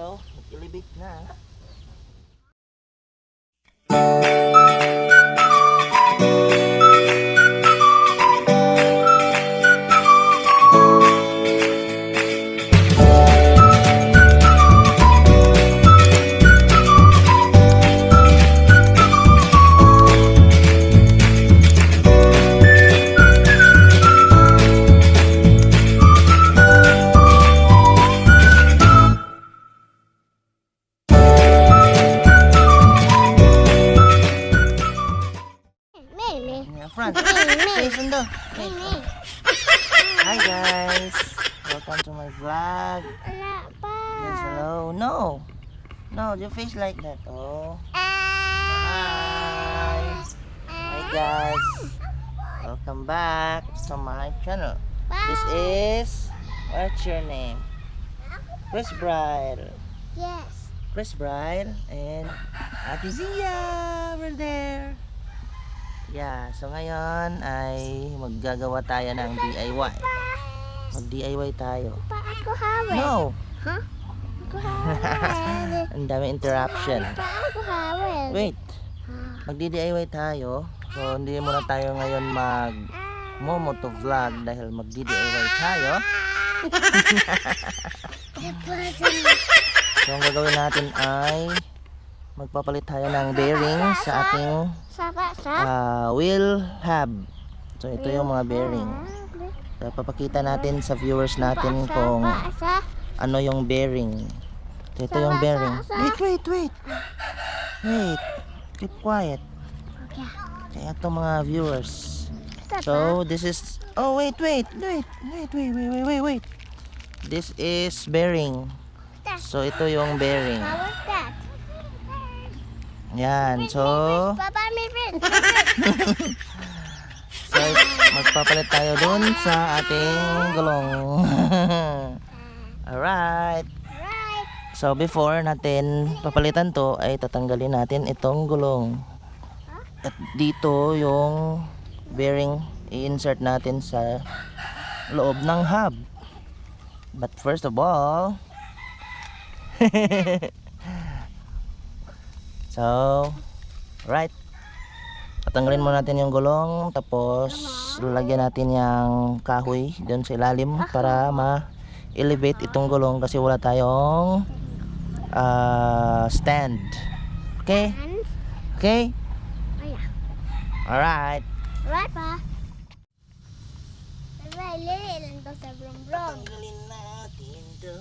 So, mag-elevate na. Front. Face on the. Hi guys. Welcome to my vlog. Yes, hello. No. No, your face like that. Oh. Hi. Hi guys. Welcome back to my channel. This is, what's your name? Chris Bride. Yes. Chris Bride and Ate Zia. We're there. Yeah, so ngayon ay maggagawa tayo ng DIY. Mag-DIY tayo. Pa, ako hawin. No! Huh? Ako hawin. Ang dami interruption. Pa, ako hawin. Wait. Magdi-DIY tayo. So hindi muna tayo ngayon mag-moto vlog dahil magdi-DIY tayo. So ang gagawin natin ay magpapalit tayo ng bearing sa ating wheel hub. So ito yung mga bearing. So, papakita natin sa viewers natin kung ano yung bearing. So ito yung bearing. Wait. Keep quiet. Kaya ito mga viewers. So this is, oh wait. This is bearing. So ito yung bearing. Yan, so so magpapalit tayo dun sa ating gulong. Alright. So before natin papalitan to ay tatanggalin natin itong gulong. At dito yung bearing i-insert natin sa loob ng hub. But first of all so, right. Tatanggalin muna natin yung gulong, tapos lalagyan natin yung kahoy doon sa ilalim para ma-elevate itong gulong kasi wala tayong stand. Okay? Okay? Alright. Right pa. Lili lang sa brom-brom. Tanggalin natin to.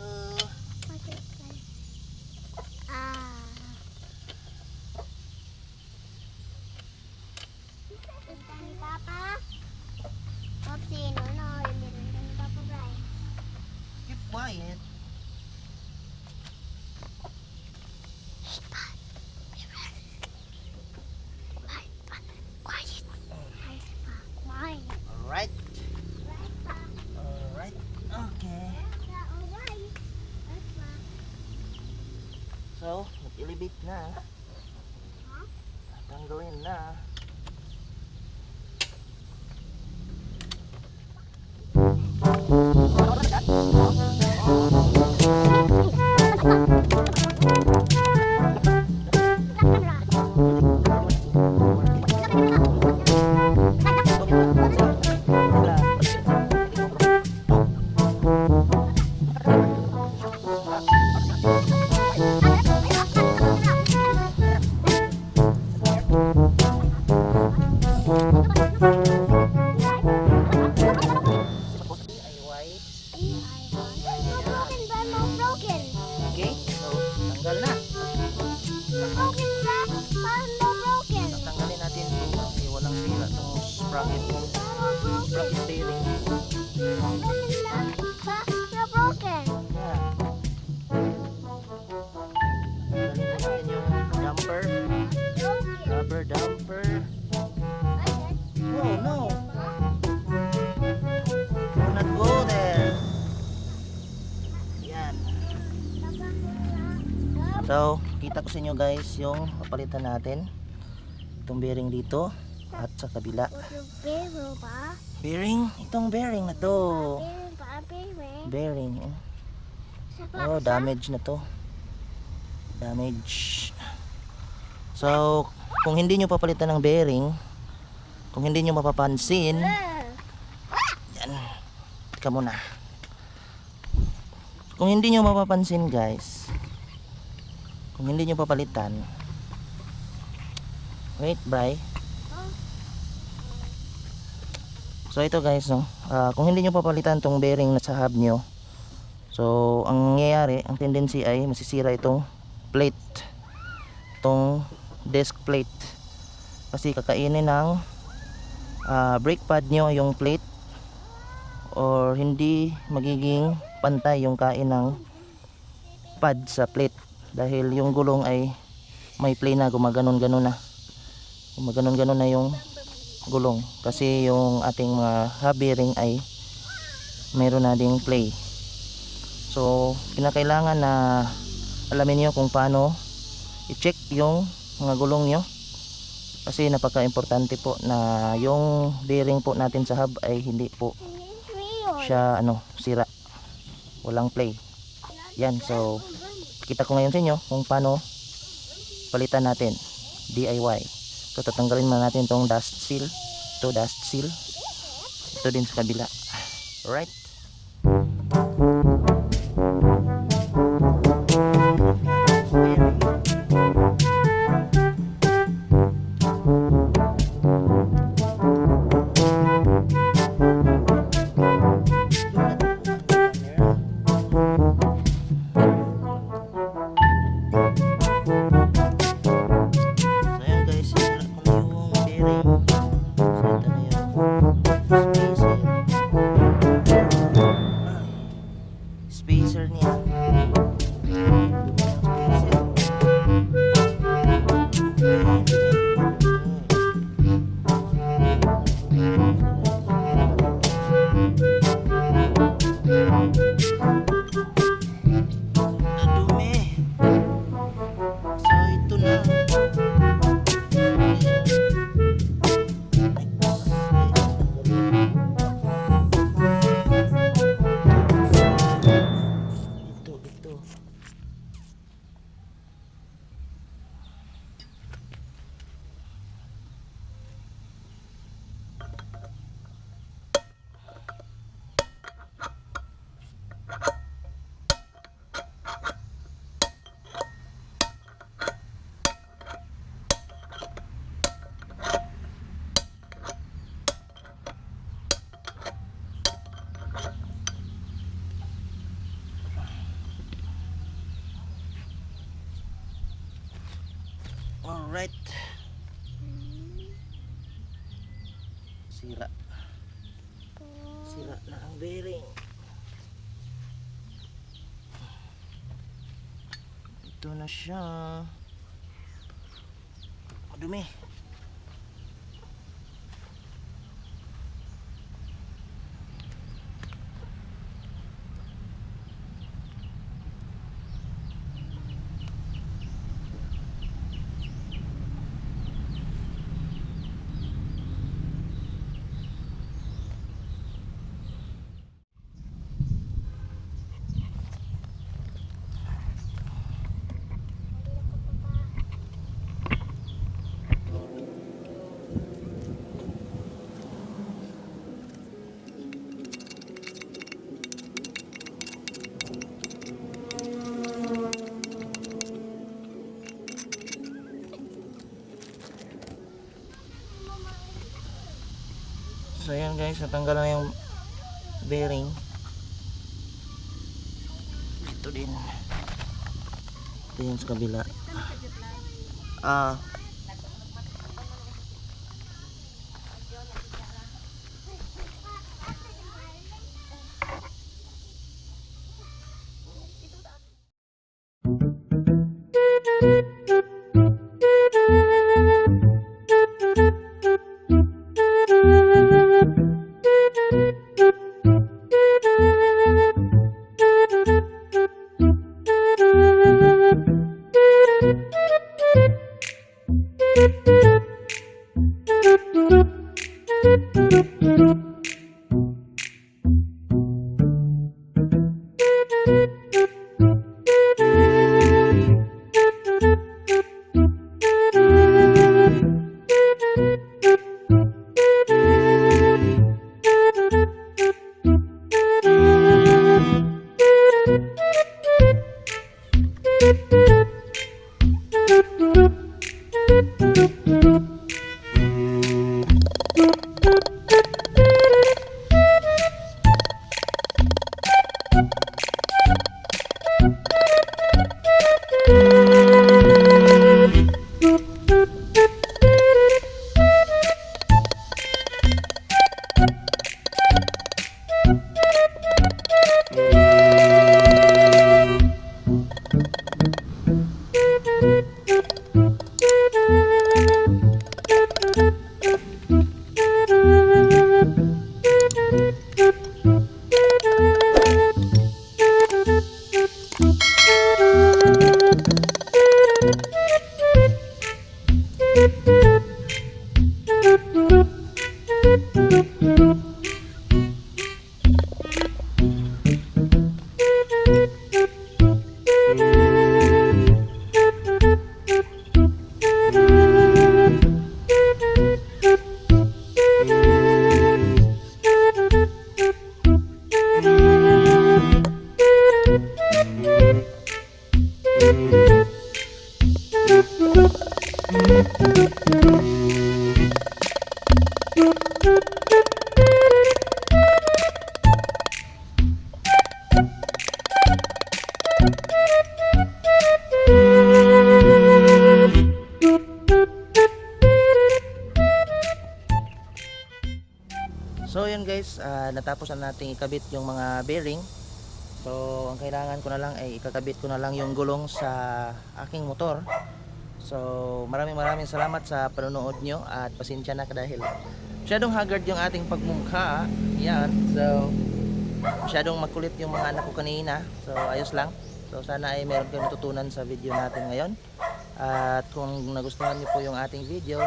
Keep quiet. Alright. Alright. Okay. So, mag-elevate na. Tanggalin na. Okay, so tanggal na. Tatanggalin natin ito kasi walang sira itong sprocket bearing. Tanggalin natin yung dumper, rubber dumper. No. Do not go there. Yan. So, kita ko sa inyo guys yung papalitan natin. Itong bearing dito at sa kabila. Bearing? Itong bearing na to. Bearing. Oh, damage na to. damage. So kung hindi nyo papalitan ng bearing, kung hindi nyo mapapansin, yan, tika muna, kung hindi nyo mapapansin guys, kung hindi nyo papalitan, wait bray. So ito guys, no, kung hindi nyo papalitan tong bearing na sa hub nyo, so ang nangyayari, ang tendency ay masisira itong plate, itong disc plate, kasi kakainin ng brake pad nyo yung plate, or hindi magiging pantay yung kain ng pad sa plate, dahil yung gulong ay may play na, gumaganon-ganon na, gumaganon-ganon na yung gulong, kasi yung ating mga hub bearing ay meron na ding play. So kinakailangan na alamin nyo kung paano i-check yung mga gulong nyo, kasi napaka importante po na yung bearing po natin sa hub ay hindi po siya sira, walang play. Yan, so kita ko ngayon sa inyo kung paano palitan natin DIY. So tatanggalin muna natin tong dust seal, ito dust seal, ito din sa kabila. Alright, spacer niya. Nadumi. So ito na. Ito. Alright. Sira. Sira na ang bearing. Ito na siya. Madumi. So ayan guys, natanggal na yung bearing. Ito din. Ito yung sa kabila. So yun guys, natapos na natin ikabit yung mga bearing. So ang kailangan ko na lang ay ikakabit ko na lang yung gulong sa aking motor. So maraming salamat sa panonood nyo at pasensya na dahil masyadong haggard yung ating pagmumukha. Yan, so masyadong makulit yung mga anak ko kanina. So ayos lang. So sana ay meron kayong natutunan sa video natin ngayon. At kung nagustuhan niyo po yung ating video,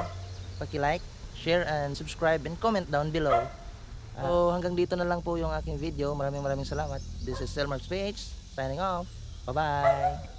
paki-like, share and subscribe and comment down below. So hanggang dito na lang po yung aking video. Maraming salamat. This is Lmarkz signing off. Bye bye.